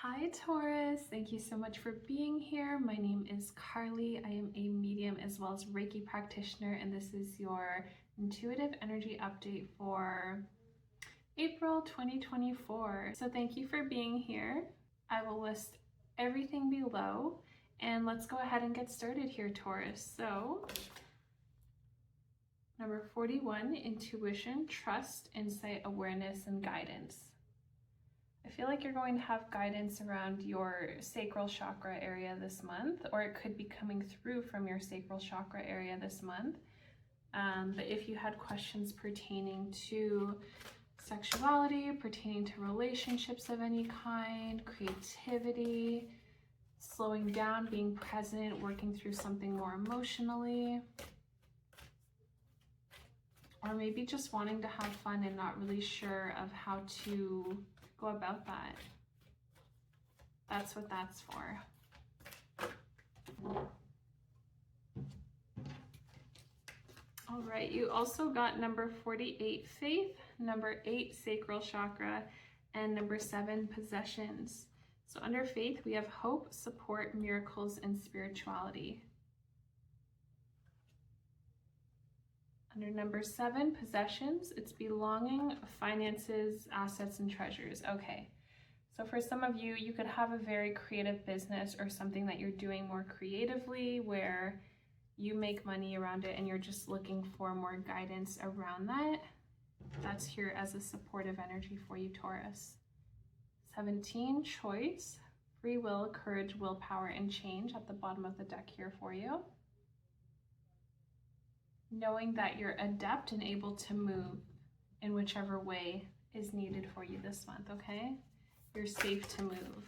Hi Taurus, thank you so much for being here. My name is Carly. I am a medium as well as Reiki practitioner, and this is your intuitive energy update for April 2024. So thank you for being here. I will list everything below, and let's go ahead and get started here, Taurus. So number 41, intuition, trust, insight, awareness, and guidance. I feel like you're going to have guidance around your sacral chakra area this month, or it could be coming through from your sacral chakra area this month. But if you had questions pertaining to sexuality, pertaining to relationships of any kind, creativity, slowing down, being present, working through something more emotionally, or maybe just wanting to have fun and not really sure of how to go about that. That's what that's for. All right, you also got number 48, faith, number 8, sacral chakra, and number 7, possessions. So under faith, we have hope, support, miracles, and spirituality. Under number 7, possessions, it's belonging, finances, assets, and treasures. Okay, so for some of you, you could have a very creative business or something that you're doing more creatively where you make money around it and you're just looking for more guidance around that. That's here as a supportive energy for you, Taurus. 17, choice, free will, courage, willpower, and change at the bottom of the deck here for you. Knowing that you're adept and able to move in whichever way is needed for you this month, okay? You're safe to move.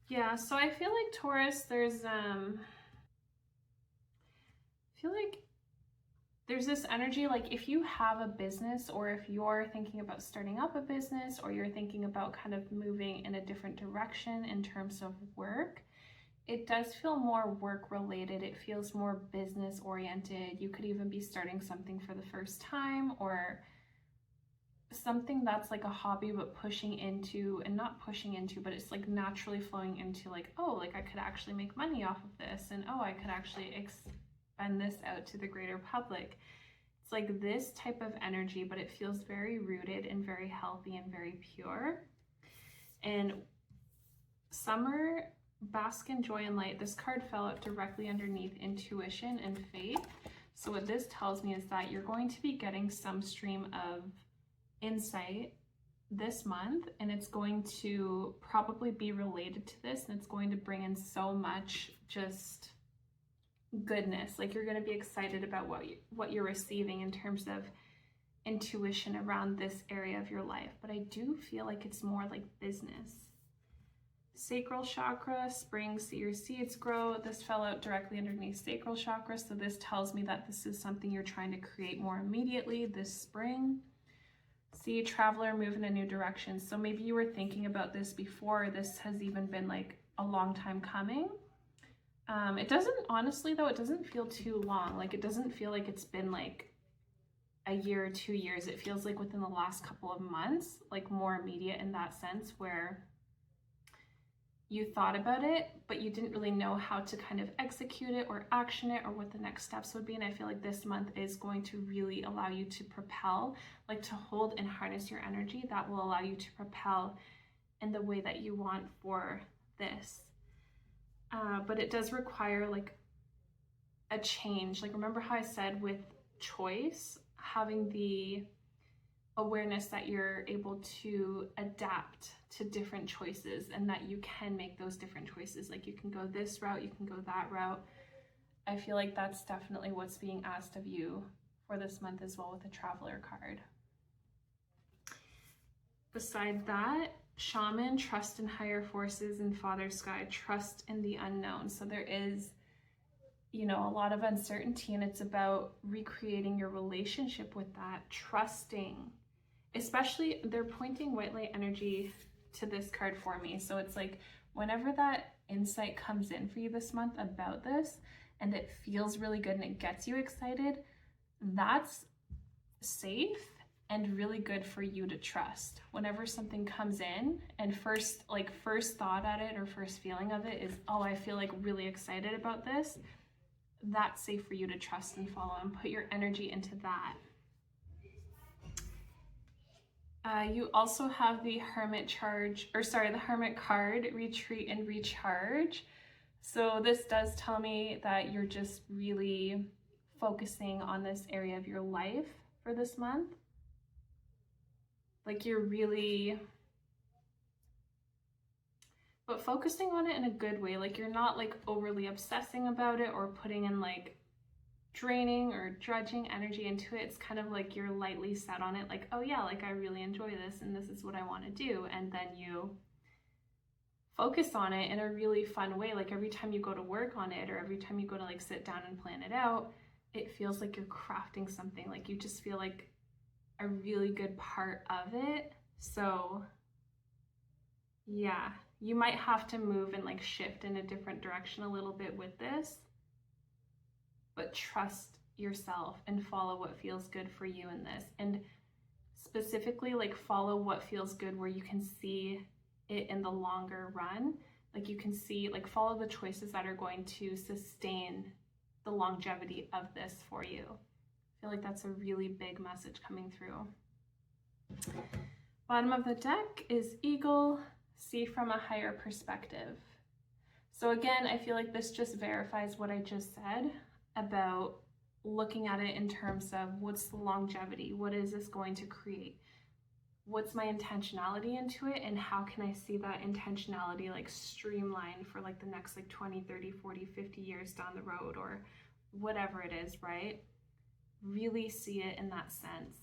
Yeah, so I feel like Taurus, there's this energy, like if you have a business or if you're thinking about starting up a business or you're thinking about kind of moving in a different direction in terms of work, it does feel more work related. It feels more business oriented. You could even be starting something for the first time or something that's like a hobby but pushing into, and not pushing into, but it's like naturally flowing into like, oh, like I could actually make money off of this, and oh, I could actually expand this out to the greater public. It's like this type of energy, but it feels very rooted and very healthy and very pure. And summer, bask in joy and light. This card fell out directly underneath intuition and faith. So what this tells me is that you're going to be getting some stream of insight this month, and it's going to probably be related to this, and it's going to bring in so much just goodness. Like you're going to be excited about what you're receiving in terms of intuition around this area of your life, but I do feel like it's more like business. Sacral chakra, spring, see your seeds grow. This fell out directly underneath sacral chakra, so this tells me that this is something you're trying to create more immediately this spring. See, traveler, move in a new direction. So maybe you were thinking about this before. This has even been like a long time coming. It doesn't, honestly though, it doesn't feel too long. Like it doesn't feel like it's been like a year or 2 years. It feels like within the last couple of months, like more immediate in that sense, where you thought about it, but you didn't really know how to kind of execute it or action it or what the next steps would be. And I feel like this month is going to really allow you to propel, like to hold and harness your energy that will allow you to propel in the way that you want for this. But it does require like a change. Like remember how I said with choice, having the awareness that you're able to adapt to different choices and that you can make those different choices. Like you can go this route, you can go that route. I feel like that's definitely what's being asked of you for this month as well with the traveler card. Beside that, shaman, trust in higher forces, and father sky, trust in the unknown. So there is you know, a lot of uncertainty, and it's about recreating your relationship with that, trusting. Especially, they're pointing white light energy to this card for me. So it's like, whenever that insight comes in for you this month about this, and it feels really good and it gets you excited, that's safe and really good for you to trust. Whenever something comes in and first thought at it or first feeling of it is, oh, I feel like really excited about this, that's safe for you to trust and follow and put your energy into that. You also have the Hermit card, Retreat and Recharge. So this does tell me that you're just really focusing on this area of your life for this month. Like you're really, but focusing on it in a good way. Like you're not like overly obsessing about it or putting in like draining or drudging energy into it. It's kind of like you're lightly set on it, like, oh yeah, like I really enjoy this and this is what I want to do, and then you focus on it in a really fun way. Like every time you go to work on it or every time you go to like sit down and plan it out, it feels like you're crafting something, like you just feel like a really good part of it. So yeah, you might have to move and like shift in a different direction a little bit with this, but trust yourself and follow what feels good for you in this. And specifically, like follow what feels good where you can see it in the longer run. Like you can see, like follow the choices that are going to sustain the longevity of this for you. I feel like that's a really big message coming through. Bottom of the deck is Eagle, see from a higher perspective. So again, I feel like this just verifies what I just said about looking at it in terms of what's the longevity, what is this going to create, what's my intentionality into it, and how can I see that intentionality like streamlined for like the next like 20, 30, 40, 50 years down the road, or whatever it is, right? Really see it in that sense.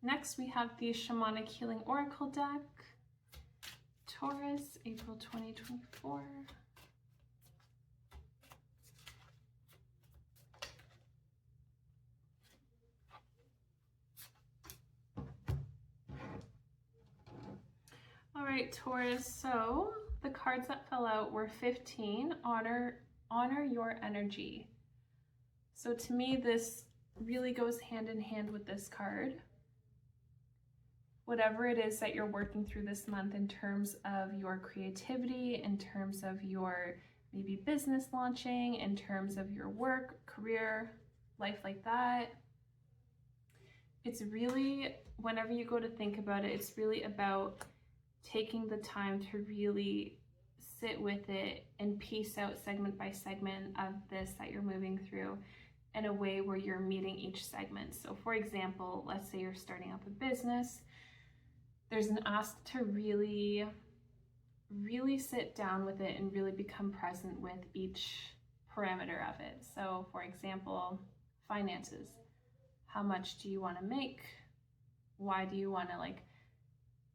Next, we have the Shamanic Healing Oracle deck, Taurus, April 2024. All right, Taurus, so the cards that fell out were 15, honor your energy. So to me, this really goes hand in hand with this card. Whatever it is that you're working through this month in terms of your creativity, in terms of your maybe business launching, in terms of your work, career, life like that, it's really, whenever you go to think about it, it's really about taking the time to really sit with it and piece out segment by segment of this that you're moving through in a way where you're meeting each segment. So for example, let's say you're starting up a business, there's an ask to really sit down with it and really become present with each parameter of it. So for example, finances. How much do you want to make? Why do you want to like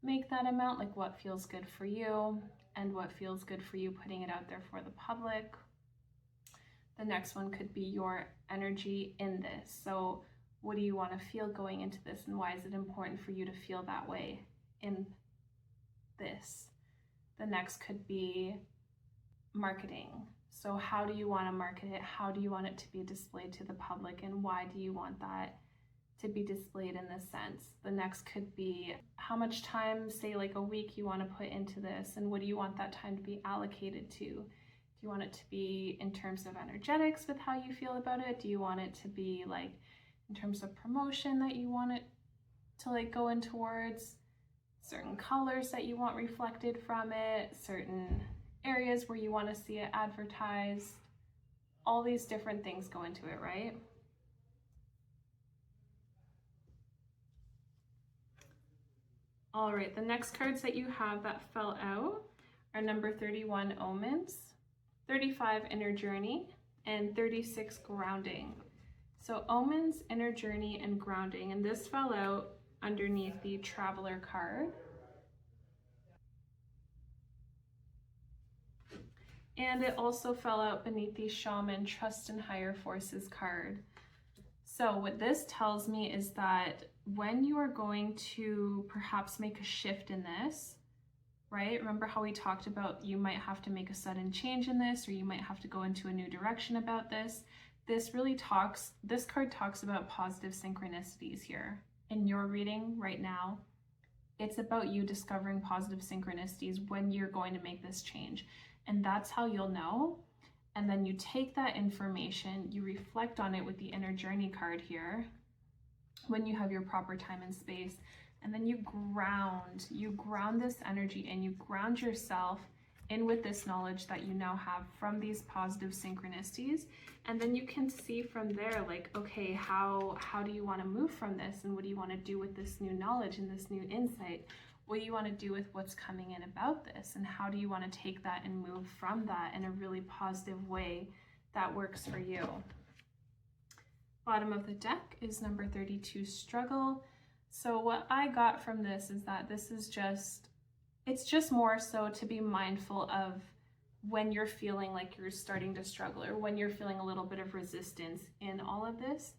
make that amount? Like what feels good for you and what feels good for you putting it out there for the public. The next one could be your energy in this. So what do you want to feel going into this, and why is it important for you to feel that way in this? The next could be marketing. So how do you want to market it? How do you want it to be displayed to the public, and why do you want that to be displayed in this sense? The next could be how much time, say like a week, you want to put into this, and what do you want that time to be allocated to? Do you want it to be in terms of energetics with how you feel about it? Do you want it to be like in terms of promotion that you want it to like go in towards? Certain colors that you want reflected from it, certain areas where you want to see it advertised. All these different things go into it, right? All right, the next cards that you have that fell out are number 31, Omens, 35, Inner Journey, and 36, Grounding. So Omens, Inner Journey, and Grounding, and this fell out underneath the Traveler card. And it also fell out beneath the Shaman Trust in Higher Forces card. So what this tells me is that when you are going to perhaps make a shift in this, right? Remember how we talked about you might have to make a sudden change in this, or you might have to go into a new direction about this. This card talks about positive synchronicities here. In your reading right now, it's about you discovering positive synchronicities when you're going to make this change. And that's how you'll know. And then you take that information, you reflect on it with the inner journey card here when you have your proper time and space. And then you ground this energy and you ground yourself in with this knowledge that you now have from these positive synchronicities. And then you can see from there, like, okay, how do you want to move from this? And what do you want to do with this new knowledge and this new insight? What do you want to do with what's coming in about this? And how do you want to take that and move from that in a really positive way that works for you? Bottom of the deck is number 32, struggle. So what I got from this is that this is it's just more so to be mindful of when you're feeling like you're starting to struggle, or when you're feeling a little bit of resistance in all of this.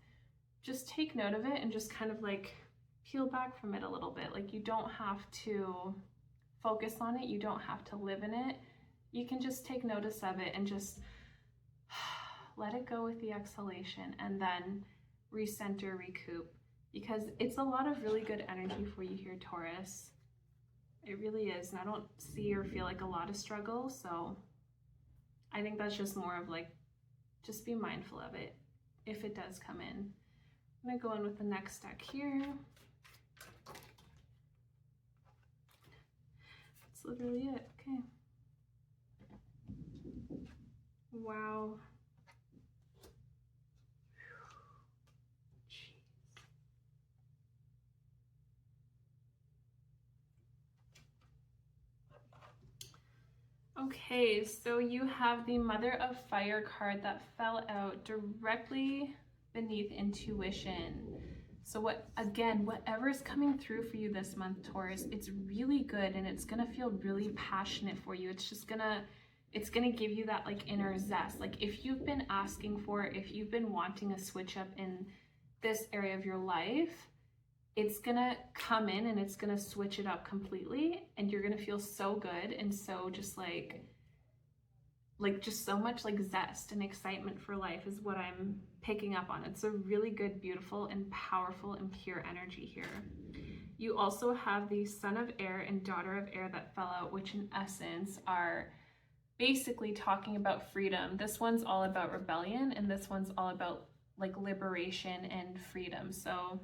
Just take note of it and just kind of like peel back from it a little bit. Like, you don't have to focus on it. You don't have to live in it. You can just take notice of it and just let it go with the exhalation, and then recenter, recoup, because it's a lot of really good energy for you here, Taurus. It really is. And I don't see or feel like a lot of struggle. So I think that's just more of like, just be mindful of it if it does come in. I'm going to go in with the next deck here. That's literally it. Okay. Wow. Okay, so you have the Mother of Fire card that fell out directly beneath intuition. So whatever is coming through for you this month, Taurus, it's really good, and it's gonna feel really passionate for you. It's gonna give you that like inner zest. Like, if you've been asking for, if you've been wanting a switch up in this area of your life, it's gonna come in and it's gonna switch it up completely, and you're gonna feel so good and so just just so much like zest and excitement for life is what I'm picking up on. It's a really good, beautiful, and powerful and pure energy here. You also have the Son of Air and Daughter of Air that fell out, which in essence are basically talking about freedom. This one's all about rebellion, and this one's all about like liberation and freedom. So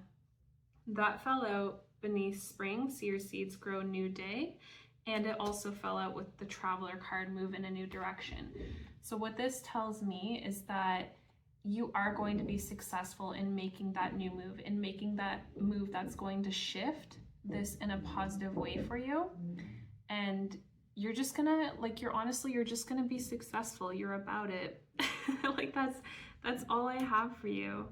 that fell out beneath spring, see your seeds grow, new day. And it also fell out with the Traveler card, move in a new direction. So what this tells me is that you are going to be successful in making that new move, in making that move that's going to shift this in a positive way for you. And you're just gonna, you're just gonna be successful. You're about it. Like, that's all I have for you.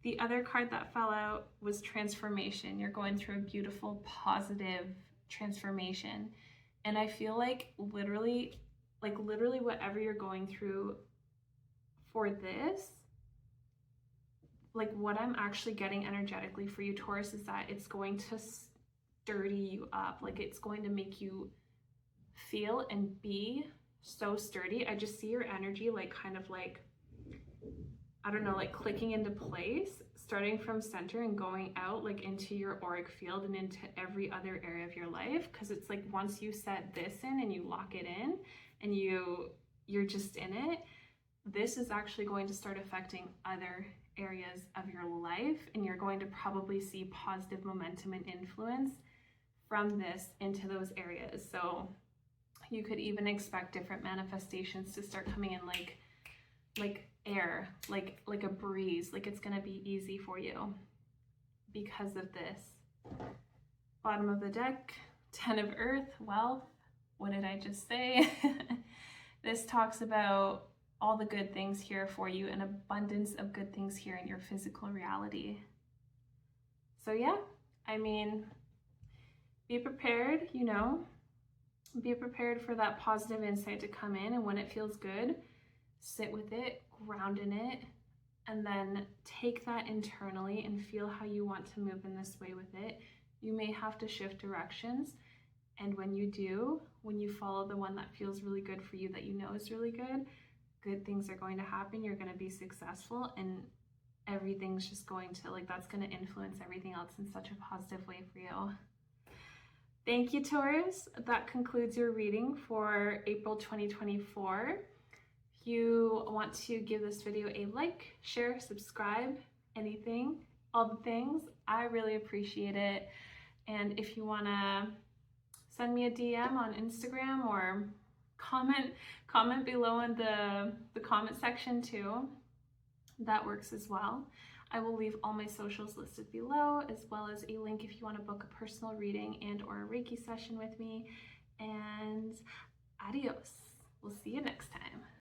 The other card that fell out was transformation. You're going through a beautiful, positive transformation. And I feel like literally whatever you're going through for this, like what I'm actually getting energetically for you, Taurus, is that it's going to sturdy you up. Like, it's going to make you feel and be so sturdy. I just see your energy like kind of like, I don't know, like clicking into place, starting from center and going out like into your auric field and into every other area of your life. Because it's like, once you set this in and you lock it in and you're just in it, this is actually going to start affecting other areas of your life, and you're going to probably see positive momentum and influence from this into those areas. So you could even expect different manifestations to start coming in like air, like a breeze. Like, it's going to be easy for you because of this. Bottom of the deck, 10 of Earth, wealth. What did I just say? This talks about all the good things here for you, an abundance of good things here in your physical reality. So yeah, I mean, be prepared, Be prepared for that positive insight to come in, and when it feels good, sit with it, ground in it, and then take that internally and feel how you want to move in this way with it. You may have to shift directions, and when you do, when you follow the one that feels really good for you, that you know is really good, good things are going to happen. You're going to be successful, and everything's just going to, like, that's going to influence everything else in such a positive way for you. Thank you, Taurus. That concludes your reading for April 2024. If you want to give this video a like, share, subscribe, anything, all the things, I really appreciate it. And if you want to send me a DM on Instagram or comment below in the comment section too, that works as well. I will leave all my socials listed below, as well as a link if you want to book a personal reading and or a Reiki session with me. And adios. We'll see you next time.